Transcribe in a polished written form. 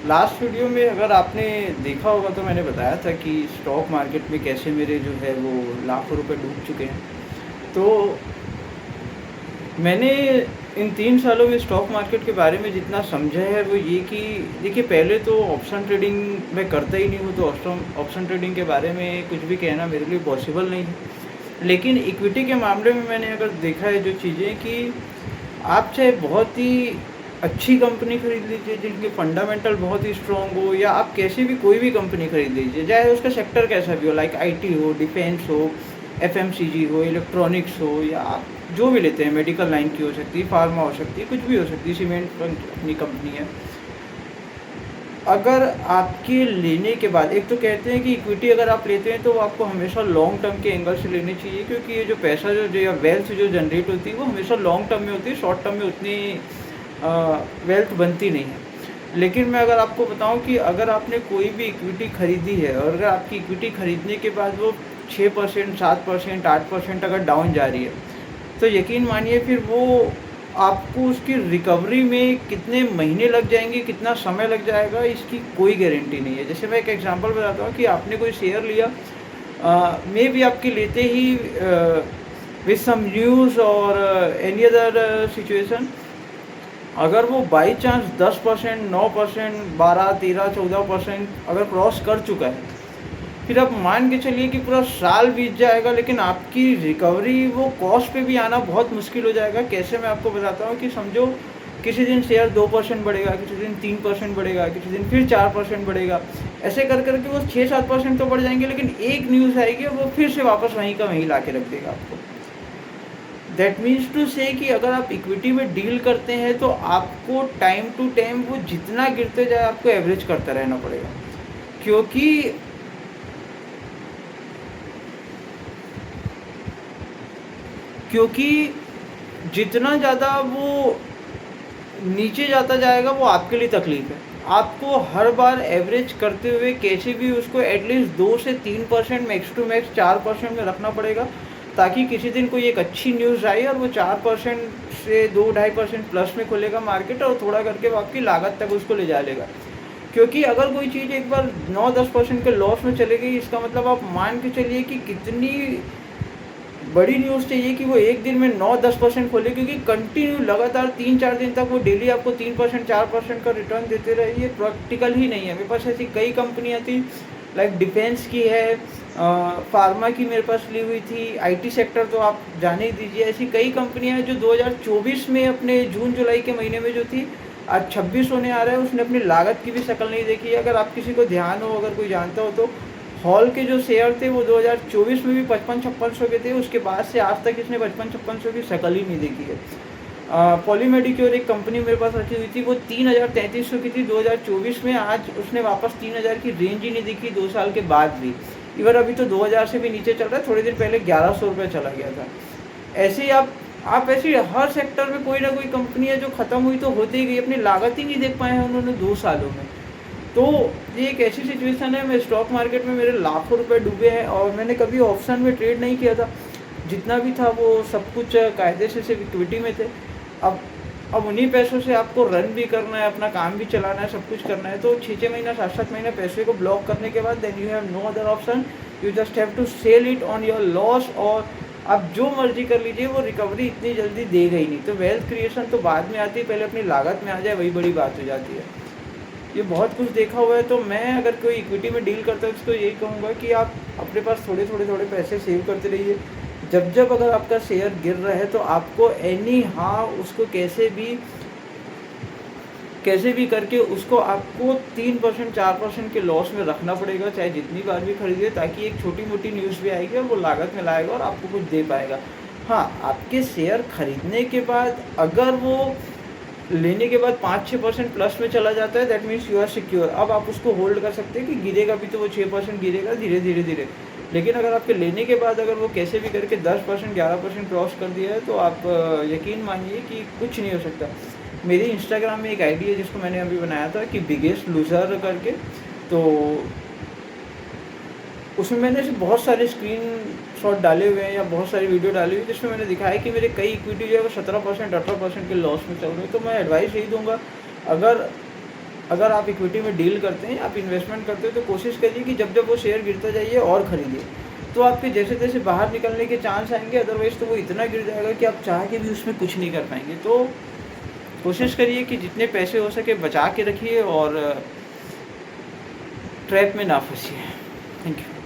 Last video में अगर आपने देखा होगा तो मैंने बताया था कि स्टॉक मार्केट में कैसे मेरे जो है वो लाखों रुपए डूब चुके हैं। तो मैंने इन 3 सालों में स्टॉक मार्केट के बारे में जितना समझा है वो ये कि देखिए, पहले तो ऑप्शन ट्रेडिंग मैं करता ही नहीं हूँ, तो ऑप्शन ट्रेडिंग के बारे में कुछ भी कहना मेरे लिए पॉसिबल नहीं है। लेकिन इक्विटी के मामले में मैंने अगर देखा है जो चीज़ें कि आप चाहे बहुत ही अच्छी कंपनी खरीद लीजिए जिनके फंडामेंटल बहुत ही स्ट्रॉन्ग हो, या आप कैसी भी कोई भी कंपनी खरीद लीजिए, चाहे उसका सेक्टर कैसा भी हो, लाइक आईटी हो, डिफेंस हो, एफएमसीजी हो, इलेक्ट्रॉनिक्स हो, या आप जो भी लेते हैं, मेडिकल लाइन की हो सकती है, फार्मा हो सकती है, कुछ भी हो सकती है, सीमेंट अपनी कंपनी है। अगर आपके लेने के बाद, एक तो कहते हैं कि इक्विटी अगर आप लेते हैं तो वो आपको हमेशा लॉन्ग टर्म के एंगल से लेनी चाहिए, क्योंकि ये जो पैसा जो या वेल्थ जो जनरेट होती है वो हमेशा लॉन्ग टर्म में होती है, शॉर्ट टर्म में उतनी वेल्थ बनती नहीं है। लेकिन मैं अगर आपको बताऊं कि अगर आपने कोई भी इक्विटी खरीदी है और अगर आपकी इक्विटी खरीदने के बाद वो 6%, 7%, 8% अगर डाउन जा रही है, तो यकीन मानिए फिर वो आपको उसकी रिकवरी में कितने महीने लग जाएंगे, कितना समय लग जाएगा, इसकी कोई गारंटी नहीं है। जैसे मैं एक एग्जांपल बताता हूँ कि आपने कोई शेयर लिया, मे बी आपके लेते ही विद सम न्यूज़ और एनी अदर सिचुएशन, अगर वो बाई चांस 10%, 9%, 12, 13, 14% अगर क्रॉस कर चुका है, फिर आप मान के चलिए कि पूरा साल बीत जाएगा, लेकिन आपकी रिकवरी वो कॉस्ट पे भी आना बहुत मुश्किल हो जाएगा। कैसे, मैं आपको बताता हूँ कि समझो किसी दिन शेयर 2% बढ़ेगा, किसी दिन 3% बढ़ेगा, किसी दिन फिर 4% बढ़ेगा, ऐसे कर करके वो 6-7% तो बढ़ जाएंगे, लेकिन एक न्यूज़ आएगी वो फिर से वापस वहीं का वहीं ला के रख देगा आपको। दैट मीन्स टू से कि अगर आप इक्विटी में डील करते हैं तो आपको टाइम टू टाइम वो जितना गिरते जाए आपको एवरेज करता रहना पड़ेगा, क्योंकि क्योंकि जितना ज़्यादा वो नीचे जाता जाएगा वो आपके लिए तकलीफ है। आपको हर बार एवरेज करते हुए कैसे भी उसको एटलीस्ट 2 से 3%, मैक्स टू मैक्स 4% में रखना पड़ेगा, ताकि किसी दिन कोई एक अच्छी न्यूज़ आई और वो 4% से 2-2.5% प्लस में खुलेगा मार्केट, और थोड़ा करके वो आपकी लागत तक उसको ले जा लेगा। क्योंकि अगर कोई चीज़ एक बार 9-10% के लॉस में चले गई, इसका मतलब आप मान के चलिए कि कितनी बड़ी न्यूज़ चाहिए कि वो एक दिन में 9-10% खोले, क्योंकि कंटिन्यू लगातार 3-4 दिन तक वो डेली आपको 3%, 4% का रिटर्न देते रहे, ये प्रैक्टिकल ही नहीं है। मेरे पास ऐसी कई कंपनियां थी, लाइक डिफेंस की है, फार्मा की मेरे पास ली हुई थी, आईटी सेक्टर तो आप जाने ही दीजिए। ऐसी कई कंपनियां हैं जो 2024 में अपने जून जुलाई के महीने में जो थी, आज 26 होने आ रहा है, उसने अपनी लागत की भी शक्ल नहीं देखी है। अगर आप किसी को ध्यान हो, अगर कोई जानता हो, तो हॉल के जो शेयर थे वो 2024 में भी 55-5600 के थे, उसके बाद से आज तक इसने 55-5600 की शक्ल ही नहीं देखी है। पॉलीमेडिक्योर एक कंपनी मेरे पास रखी हुई थी, वो 3000-3300 की थी 2024 में, आज उसने वापस 3000 की रेंज ही नहीं दिखी 2 साल के बाद भी। इवन अभी तो 2000 से भी नीचे चल रहा है, थोड़ी देर पहले 1100 रुपये चला गया था। ऐसे ही आप ऐसे हर सेक्टर में कोई ना कोई कंपनी है जो ख़त्म हुई तो होती ही गई, अपनी लागत ही नहीं देख पाए हैं उन्होंने 2 सालों में। तो ये एक ऐसी सिचुएशन है, मैं स्टॉक मार्केट में मेरे लाखों रुपए डूबे हैं और मैंने कभी ऑप्शन में ट्रेड नहीं किया था। जितना भी था वो सब कुछ कायदे से सिर्फ इक्विटी में थे। अब अब उन्हीं पैसों से आपको रन भी करना है, अपना काम भी चलाना है, सब कुछ करना है। तो 6-6 महीना, 7-7 महीने पैसे को ब्लॉक करने के बाद then you have no other option, you just have to sell it on your loss, और आप जो मर्जी कर लीजिए, वो रिकवरी इतनी जल्दी देगा ही नहीं। तो वेल्थ क्रिएशन तो बाद में आती है, पहले अपनी लागत में आ जाए, वही बड़ी बात हो जाती है। ये बहुत कुछ देखा हुआ है। तो मैं अगर कोई इक्विटी में डील करता हूँ तो यही कहूँगा कि आप अपने पास थोड़े पैसे सेव करते रहिए। जब अगर आपका शेयर गिर रहा है तो आपको एनी हाउ उसको कैसे भी करके उसको आपको 3%, 4% के लॉस में रखना पड़ेगा, चाहे जितनी बार भी खरीदिए, ताकि एक छोटी मोटी न्यूज़ भी आएगी और वो लागत में लाएगा और आपको कुछ दे पाएगा। हाँ, आपके शेयर खरीदने के बाद अगर वो लेने के बाद 5-6% प्लस में चला जाता है, that means you are secure. अब आप उसको होल्ड कर सकते हैं कि गिरेगा भी तो वो 6% गिरेगा धीरे। लेकिन अगर आपके लेने के बाद अगर वो कैसे भी करके 10%, 11% क्रॉस कर दिया है, तो आप यकीन मानिए कि कुछ नहीं हो सकता। मेरी इंस्टाग्राम में एक आईडी है जिसको मैंने अभी बनाया था कि बिगेस्ट लूज़र करके, तो उसमें मैंने ऐसे बहुत सारे स्क्रीन शॉट डाले हुए हैं या बहुत सारी वीडियो डाली हुई है जिसमें मैंने दिखाया कि मेरे कई इक्विटी जो है वो 17%, 18% के लॉस में चल रहे हैं। तो मैं एडवाइस यही दूंगा, अगर अगर आप इक्विटी में डील करते हैं, आप इन्वेस्टमेंट करते हो, तो कोशिश करिए कि जब जब वो शेयर गिरता जाइए और ख़रीदिए, तो आपके जैसे-जैसे बाहर निकलने के चांस आएँगे, अदरवाइज़ तो वो इतना गिर जाएगा कि आप चाह के भी उसमें कुछ नहीं कर पाएँगे। तो कोशिश करिए कि जितने पैसे हो सके बचा के रखिए और ट्रैप में ना फँसिए। Thank you.